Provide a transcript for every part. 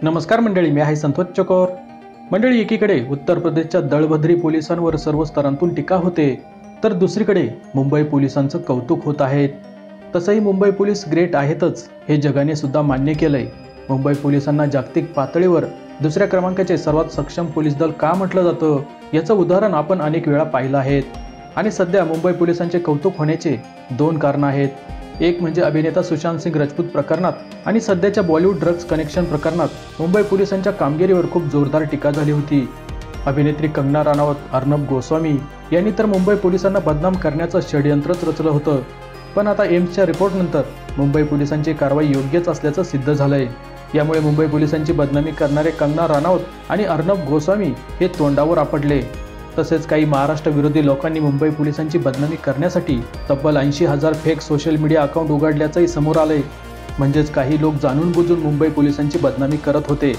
नमस्कार मंडळी, मी आहे संतोष चकोर। मंडळी, एकीकडे उत्तर प्रदेशच्या दळभद्री पोलिसांवर सर्व स्तरांतून टीका होते, तर दुसरीकडे मुंबई पोलिसांचं कौतुक होत आहे। तसंही मुंबई पोलीस ग्रेट आहेतच, हे जगाने सुद्धा मान्य केलंय। मुंबई पोलिसांना जागतिक पातळीवर दुसऱ्या क्रमांकाचे सर्वात सक्षम पोलीस दल का म्हटलं जातं, याचं उदाहरण आपण अनेक वेळा पाहिलं आहे। आणि सध्या मुंबई पोलिसांचे कौतुक होण्याचे दोन कारणं आहेत। एक म्हणजे अभिनेता सुशांत सिंग राजपूत प्रकरणात आणि सध्याच्या बॉलिवूड ड्रग्ज कनेक्शन प्रकरणात मुंबई पोलिसांच्या कामगिरीवर खूप जोरदार टीका झाली होती। अभिनेत्री कंगना राणावत, अर्नब गोस्वामी यांनी तर मुंबई पोलिसांना बदनाम करण्याचं षडयंत्रच रचलं होतं। पण आता एम्सच्या रिपोर्टनंतर मुंबई पोलिसांची कारवाई योग्यच असल्याचं सिद्ध झालंय। यामुळे मुंबई पोलिसांची बदनामी करणारे कंगना राणावत आणि अर्नब गोस्वामी हे तोंडावर आपटले। तसेच काही महाराष्ट्र विरोधी लोकांनी मुंबई पोलिसांची बदनामी करण्यासाठी तब्बल 80,000 फेक सोशल मीडिया अकाउंट उघडल्याचंही समोर आलंय। म्हणजेच काही लोक जाणून बुजून मुंबई पोलिसांची बदनामी करत होते।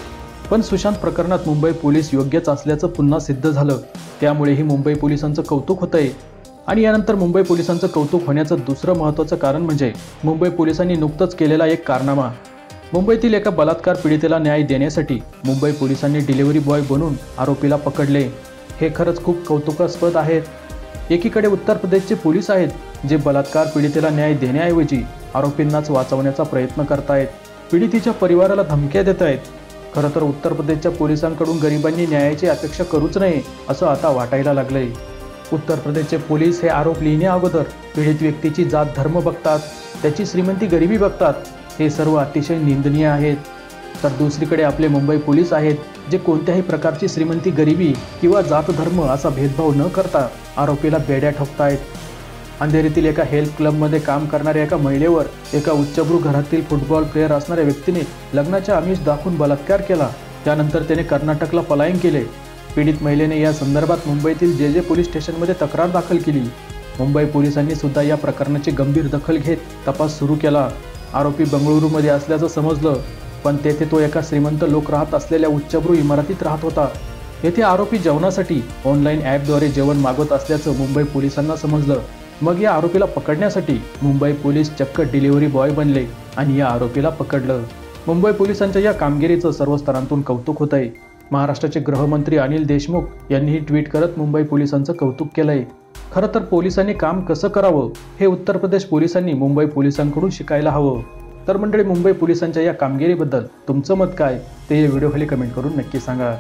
पण सुशांत प्रकरणात मुंबई पोलीस योग्यच असल्याचं पुन्हा सिद्ध झालं, त्यामुळेही मुंबई पोलिसांचं कौतुक होतंय। आणि यानंतर मुंबई पोलिसांचं कौतुक होण्याचं दुसरं महत्त्वाचं कारण म्हणजे मुंबई पोलिसांनी नुकतंच केलेला एक कारनामा। मुंबईतील एका बलात्कार पीडितेला न्याय देण्यासाठी मुंबई पोलिसांनी डिलिव्हरी बॉय बनून आरोपीला पकडले। हे खरंच खूप कौतुकास्पद आहे। एकीकडे उत्तर प्रदेशचे पोलीस आहेत, जे बलात्कार पीडितेला न्याय देण्याऐवजी आरोपींनाच वाचवण्याचा प्रयत्न करतायत, पीडितेच्या परिवाराला धमक्या देत आहेत। खरं तर उत्तर प्रदेशच्या पोलिसांकडून गरिबांनी न्यायाची अपेक्षा करूच नये असं आता वाटायला लागलंय। उत्तर प्रदेशचे पोलीस हे आरोप लिहिण्याअगोदर पीडित व्यक्तीची जात धर्म बघतात, त्याची श्रीमंती गरिबी बघतात। हे सर्व अतिशय निंदनीय आहेत। तर दुसरीकडे आपले मुंबई पोलीस आहेत, जे कोणत्याही प्रकारची श्रीमंती गरिबी किंवा जात धर्म असा भेदभाव न करता आरोपीला बेड्या ठोकतायत। अंधेरीतील एका हेल्थ क्लबमध्ये काम करणाऱ्या एका महिलेवर एका उच्चभ्रू घरातील फुटबॉल प्लेअर असणाऱ्या व्यक्तीने लग्नाचे आमिष दाखवून बलात्कार केला। त्यानंतर त्याने कर्नाटकला पलायन केले। पीडित महिलेने या संदर्भात मुंबईतील जे पोलीस स्टेशनमध्ये तक्रार दाखल केली। मुंबई पोलिसांनी सुद्धा या प्रकरणाची गंभीर दखल घेत तपास सुरू केला। आरोपी बंगळुरूमध्ये असल्याचं समजलं, पण तेथे तो एका श्रीमंत लोक राहत असलेल्या उच्चभ्रू इमारतीत राहत होता। येथे आरोपी जेवणासाठी ऑनलाईन ॲपद्वारे जेवण मागवत असल्याचं मुंबई पोलिसांना समजलं। मग या आरोपीला पकडण्यासाठी मुंबई पोलीस चक्क डिलिव्हरी बॉय बनले आणि या आरोपीला पकडलं। मुंबई पोलिसांच्या या कामगिरीचं सर्व स्तरांतून कौतुक होत आहे। महाराष्ट्राचे गृहमंत्री अनिल देशमुख यांनीही ट्विट करत मुंबई पोलिसांचं कौतुक केलंय। खरं तर पोलिसांनी काम कसं करावं हे उत्तर प्रदेश पोलिसांनी मुंबई पोलिसांकडून शिकायला हवं। तर मंडळी, मुंबई पोलिसांच्या या कामगिरीबद्दल तुमचं मत काय ते या व्हिडिओखाली कमेंट करून नक्की सांगा।